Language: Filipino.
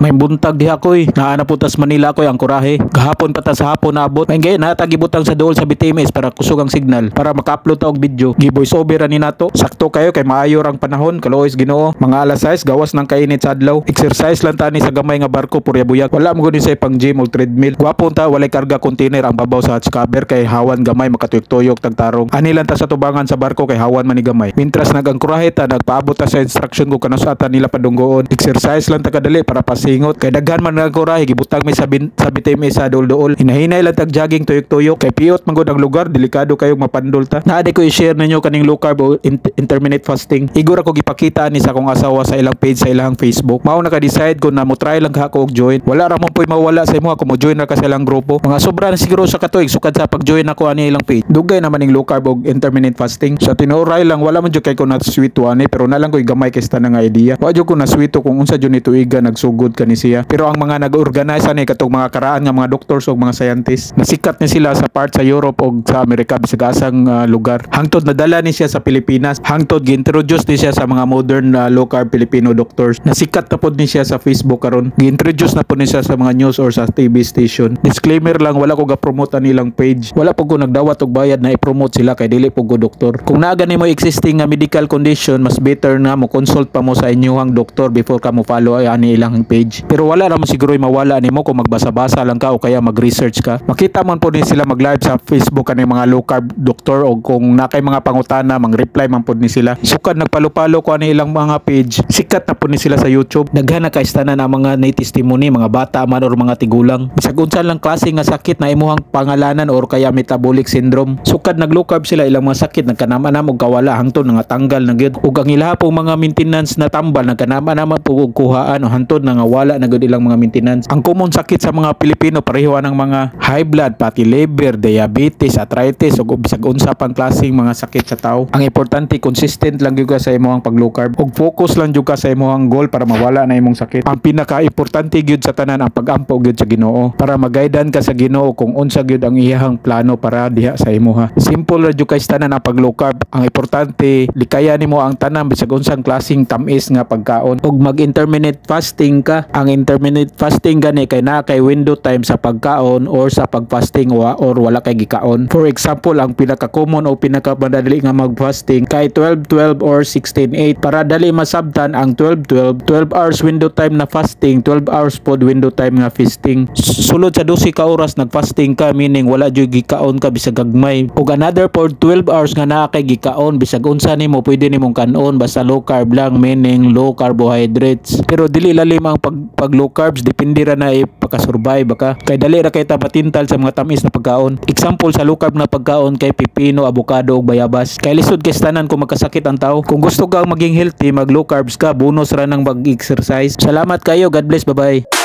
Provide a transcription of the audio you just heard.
May buntag diha koy. Naana po tas Manila koy ang kurahe. Gahapon pa ta sa hapon naabot. May gay na tagibutang sa dool sa BTMS para kusog ang signal para maka-upload ta og video. Gi-voice over ni nato. Sakto kayo kay maayo rang panahon. Kalois Ginoo. Mga alas 6 gawas ng kainit sa adlaw. Exercise lang tani sa gamay nga barko purya buyag. Wala mo gud sa pang gym o treadmill. Gwapon ta walay karga container ang babaw sa hatch cover kay hawan gamay makatuyok-tuyok tagtarong. Ani lang ta sa tubangan sa barko kay hawan man ni gamay. Mintras nagangkurahe ta nagpaabot ta sa instruction ko kanus ata nila padunggoon. Exercise lang ta kadali para pasingot kay daghan man nagkurahe gibutang may sa BTMS sa dool-dool. Hinahinay lang tag jogging tuyok-tuyok kay piyot man gud ang lugar delikado kayong mapandol ta. Naadi ko i-share ninyo kaning low carb o intermittent fasting. Igor ako gipakita ni sa akong asawa sa ilang page sa ilang Facebook. Mao naka-decide ko na mo try lang ako og join. Wala ra mo poy mawala sa imo ako mo join ra ka sa ilang grupo. Mga sobra na siguro sa katuig sukad sa pag-join ako ani ilang page. Dugay naman ning low carb og intermittent fasting. Sa tinuray lang wala man jud kay ko na sweet ani pero na lang koy gamay kay sta nga idea. Wa jud ko na sweet kung unsa jud ni tuiga nagsugod kani siya. Pero ang mga nag-organize ani katong mga karaan nga mga doctors o mga scientists nasikat ni sila sa part sa Europe o sa Amerika bisag asang lugar. Hangtod nadala ni siya sa Pilipinas. Hangtod gi-introduce ni siya sa mga modern low carb Filipino doctors. Nasikat na pod ni siya sa Facebook karon. Gi-introduce na pod ni siya sa mga news or sa TV station. Disclaimer lang wala ko ga-promote ani ilang page. Wala po ko nagdawat og bayad na i-promote sila kay dili po ko doktor. Kung naa gani mo existing nga medical condition mas better na mo consult pa mo sa inyong doktor before ka mo follow ani ilang page. Pero wala ra mo siguro mawala nimo kung magbasa-basa lang ka o kaya mag-research ka. Makita man po ni sila mag-live sa Facebook kani mga low carb doktor o kung nakay mga pangutana mang-reply man po ni sila. Sukad nagpalo-palo ko ani ilang mga page. Sikat na po ni sila sa YouTube. Daghan na kaistanan ang mga testimony mga bata man or mga tigulang. Bisag unsa lang klase nga sakit na imuhang pangalanan or kaya metabolic syndrome. Sukad nag-low carb sila ilang mga sakit nagkanama-nam og kawala hangtod nga tanggal na gyud. Ug ang ilaha pong mga maintenance na tambal nagkanama-naman po og kuhaan o hantod na nga wala na gyud ilang mga maintenance. Ang common sakit sa mga Pilipino pareho ng mga high blood, fatty liver, diabetes, arthritis ug bisag unsa pang klaseng mga sakit sa tao. Ang importante consistent lang gyud ka sa imong pag-low carb ug focus lang gyud ka sa imong goal para mawala na imong sakit. Ang pinaka-importante gyud sa tanan ang pag-ampo gyud sa Ginoo para magaydan ka sa Ginoo kung unsa gyud ang iyahang plano para diha sa imuha. Simple ra gyud kay tanan ang pag-low carb. Ang importante likaya nimo ang tanan bisag unsang klaseng tamis nga pagkaon ug mag-intermittent fasting ka. Ang intermittent fasting gani kay naa kay window time sa pagkaon or sa pag-fasting or wala kay gikaon. For example, ang pinaka-common o pinaka-madali nga mag-fasting kay 12-12 or 16-8 para dali masabtan ang 12-12 hours window time na fasting, 12 hours pod window time nga feasting. Sulod sa 12 ka oras nag-fasting ka meaning wala jud gikaon ka bisag gagmay. Ug another for 12 hours nga naa kay gikaon bisag unsa nimo pwede nimong kanon basta low carb lang meaning low carbohydrates. Pero dili lalim ang pag low carbs depende ra na pagka-survive baka kay dali ra kay ta patintal sa mga tamis na pagkaon. Example sa low carb na pagkaon kay pipino, avocado ug bayabas. Kay lisod kay tanan kung magkasakit ang tao. Kung gusto kang maging healthy, mag low carbs ka, bonus ra nang mag-exercise. Salamat kayo. God bless. Bye-bye.